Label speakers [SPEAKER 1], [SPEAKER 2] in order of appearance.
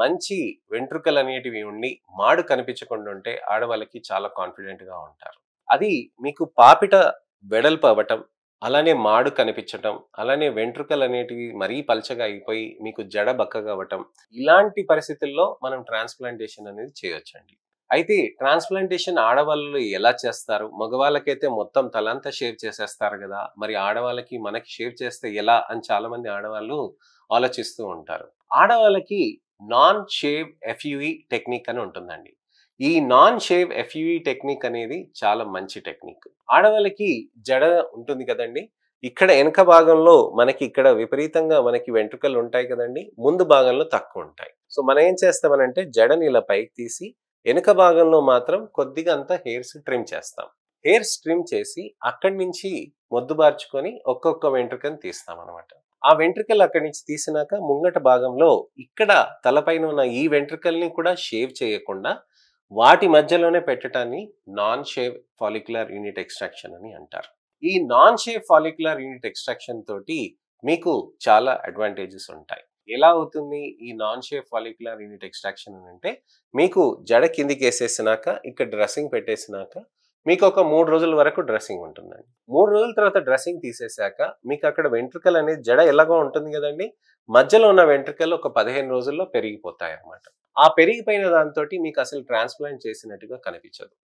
[SPEAKER 1] మంచి వెంట్రుకలు అనేటివి ఉండి మాడు కనిపించకుండా ఉంటే ఆడవాళ్ళకి చాలా కాన్ఫిడెంట్ గా ఉంటారు. అది మీకు పాపిట వెడల్పు అవ్వటం, అలానే మాడు కనిపించటం, అలానే వెంట్రుకలు అనేటివి మరీ పల్చగా అయిపోయి మీకు జడ బక్కగా అవ్వటం, ఇలాంటి పరిస్థితుల్లో మనం ట్రాన్స్‌ప్లాంటేషన్ అనేది చేయొచ్చండి. అయితే ట్రాన్స్‌ప్లాంటేషన్ ఆడవాళ్ళు ఎలా చేస్తారు? మగవాళ్ళకైతే మొత్తం తలంతా షేవ్ చేసేస్తారు గదా! మరి ఆడవాళ్ళకి మనకి షేవ్ చేస్తే ఎలా అని చాలామంది ఆడవాళ్ళు ఆలోచిస్తూ ఉంటారు. ఆడవాళ్ళకి నాన్ షేవ్ ఎఫ్‌యుఇ టెక్నిక్ అని ఉంటుందండి. ఈ నాన్ షేవ్ ఎఫ్‌యుఇ టెక్నిక్ అనేది చాలా మంచి టెక్నిక్. ఆడవాళ్ళకి జడ ఉంటుంది కదండీ! ఇక్కడ ఎనక భాగంలో మనకి ఇక్కడ విపరీతంగా మనకి వెంట్రుకలు ఉంటాయి కదండీ! ముందు భాగంలో తక్కువుంటాయి. సో, మనం ఏం చేస్తామనంటే జడని ఇలా పైకి తీసి వెనక భాగంలో మాత్రం కొద్దిగా అంతా హెయిర్స్ ట్రిమ్ చేస్తాం. హెయిర్స్ ట్రిమ్ చేసి అక్కడి నుంచి మొద్దుబార్చుకొని ఒక్కొక్క వెంట్రుకని తీస్తామనమాట. ఆ వెంట్రుకలు అక్కడి నుంచి తీసినాక ముంగట భాగంలో ఇక్కడ తలపైన ఉన్న ఈ వెంట్రుకల్ని కూడా షేవ్ చేయకుండా వాటి మధ్యలోనే పెట్టటాన్ని non shave follicular unit extraction అని అంటారు. ఈ non shave follicular unit extraction తోటి మీకు చాలా అడ్వాంటేజెస్ ఉంటాయి. ఎలా అవుతుంది ఈ non shave follicular unit extraction అని అంటే, మీకు జడ కిందికేసేసినాక ఇక్కడ డ్రెస్సింగ్ పెట్టేసినాక మీకు ఒక 3 రోజుల వరకు డ్రెస్సింగ్ ఉంటుందండి. 3 రోజుల తర్వాత డ్రెస్సింగ్ తీసేసాక మీకు అక్కడ వెంట్రుకలు అనేది జడ ఎలాగో ఉంటుంది కదండీ! మధ్యలో ఉన్న వెంట్రుకలు ఒక 15 రోజుల్లో పెరిగిపోతాయన్నమాట. ఆ పెరిగిపోయిన దాంతోటి మీకు అసలు ట్రాన్స్‌ప్లాంట్ చేసినట్టుగా కనిపించదు.